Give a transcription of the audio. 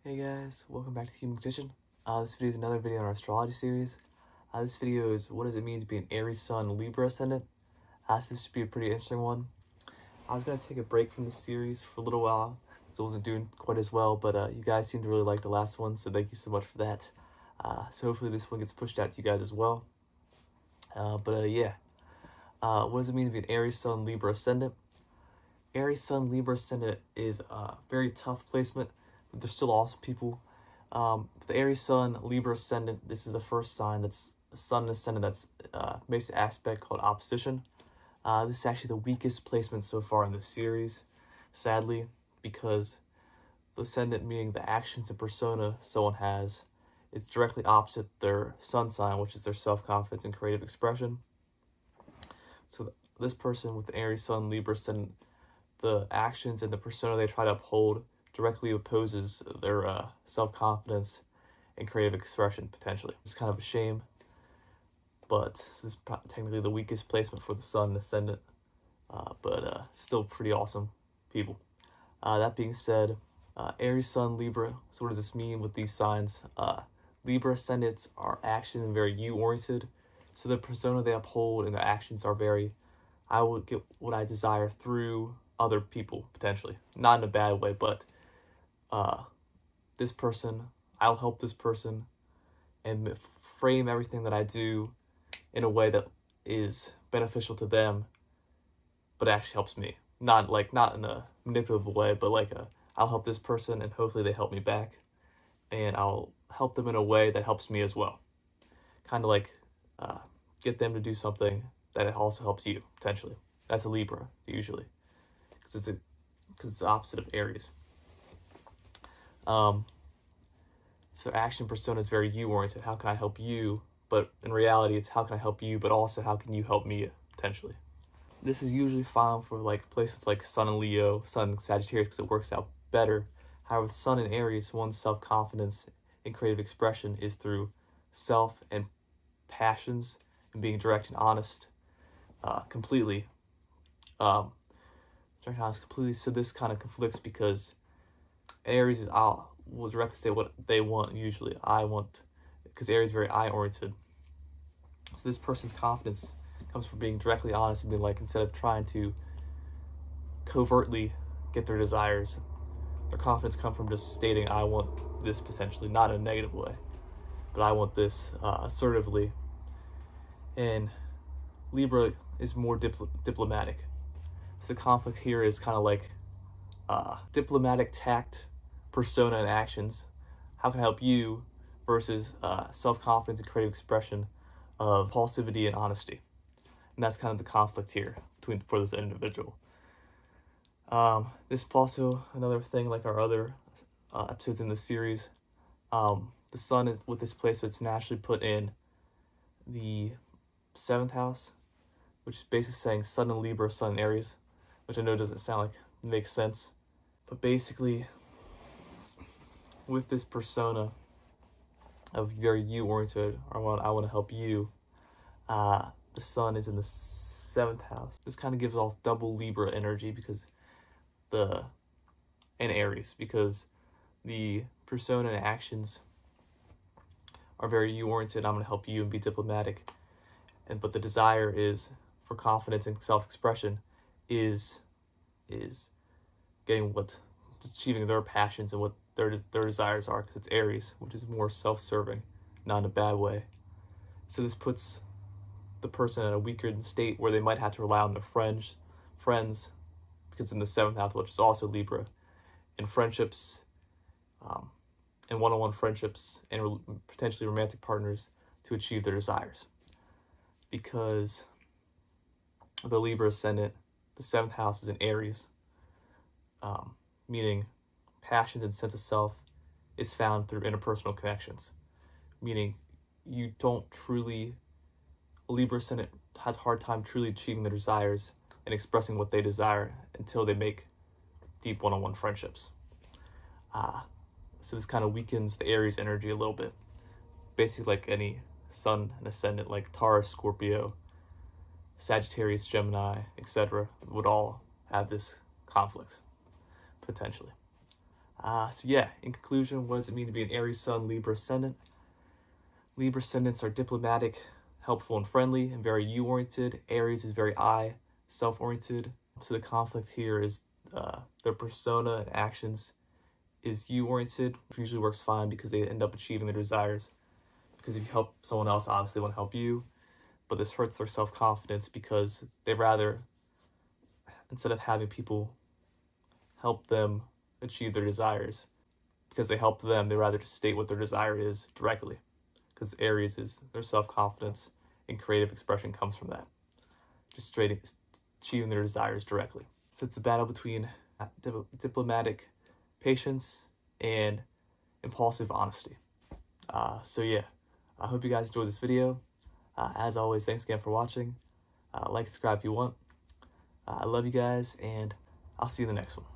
Hey guys, welcome back to the Human Condition. This video is another video in our astrology series. This video is what does it mean to be an Aries Sun Libra Ascendant. So this should be a pretty interesting one. I was going to take a break from this series for a little while because I wasn't doing quite as well, but you guys seem to really like the last one, so thank you so much for that. So hopefully this one gets pushed out to you guys as well. What does it mean to be an Aries Sun Libra Ascendant? Aries Sun Libra Ascendant is a very tough placement, but they're still awesome people. The Aries Sun Libra Ascendant, this is the first sign that's a Sun and Ascendant that's makes an aspect called opposition. This is actually the weakest placement so far in this series, sadly, because the Ascendant, meaning the actions and persona someone has, is directly opposite their Sun sign, which is their self-confidence and creative expression. So this person with the Aries Sun Libra Ascendant, the actions and the persona they try to uphold directly opposes their self-confidence and creative expression, potentially. It's kind of a shame, but this is technically the weakest placement for the Sun Ascendant, but still pretty awesome people. That being said, Aries Sun Libra, so what does this mean with these signs? Libra Ascendants are action and very you-oriented, so the persona they uphold and the actions are very, I would get what I desire through other people, potentially. Not in a bad way, but this person, I'll help this person and frame everything that I do in a way that is beneficial to them, but actually helps me. Not in a manipulative way, but I'll help this person and hopefully they help me back, and I'll help them in a way that helps me as well. Kind of get them to do something that also helps you, potentially. That's a Libra, usually, because it's the opposite of Aries. So action persona is very you-oriented. How can I help you? But in reality, it's how can I help you, but also how can you help me, potentially. This is usually found for placements like Sun and Leo, Sun and Sagittarius, because it works out better. However, Sun and Aries, one's self-confidence and creative expression is through self and passions and being direct and honest, completely. Direct and honest completely. So this kind of conflicts because Aries is will directly say what they want. Usually, I want, because Aries is very I-oriented. So this person's confidence comes from being directly honest and being instead of trying to covertly get their desires, their confidence comes from just stating, I want this, potentially, not in a negative way, but I want this assertively. And Libra is more diplomatic. So the conflict here is kind of diplomatic tact, persona, and actions. How can I help you versus self-confidence and creative expression of impulsivity and honesty. And that's kind of the conflict here for this individual. This is also another thing like our other episodes in this series. The Sun is with this placement, it's naturally put in the 7th house, which is basically saying Sun in Libra, Sun in Aries, which I know doesn't sound like it makes sense. But basically, with this persona of very you-oriented, I want to help you, the Sun is in the 7th house. This kind of gives off double Libra energy and Aries, because the persona and actions are very you-oriented. I'm going to help you and be diplomatic, but the desire is for confidence and self-expression is achieving their passions and what their desires are, because it's Aries, which is more self-serving, not in a bad way. So this puts the person in a weaker state where they might have to rely on their friends, because in the 7th house, which is also Libra, and friendships, and one-on-one friendships, and potentially romantic partners to achieve their desires. Because the Libra Ascendant, the 7th house is in Aries, meaning passions and sense of self is found through interpersonal connections, meaning you don't truly, a Libra Ascendant has a hard time truly achieving their desires and expressing what they desire until they make deep one-on-one friendships. So this kind of weakens the Aries energy a little bit. Basically, like any Sun and Ascendant, like Taurus, Scorpio, Sagittarius, Gemini, etc., would all have this conflict, potentially. So yeah, in conclusion, what does it mean to be an Aries Sun, Libra Ascendant? Libra Ascendants are diplomatic, helpful, and friendly, and very you-oriented. Aries is very I, self-oriented. So the conflict here is their persona and actions is you-oriented, which usually works fine because they end up achieving their desires. Because if you help someone else, obviously they want to help you. But this hurts their self-confidence because they rather, instead of having people help them achieve their desires, because they help them, they rather just state what their desire is directly. Because Aries is their self-confidence and creative expression comes from that. Just straight achieving their desires directly. So it's a battle between diplomatic patience and impulsive honesty. So yeah, I hope you guys enjoyed this video. As always, thanks again for watching. Like, subscribe if you want. I love you guys, and I'll see you in the next one.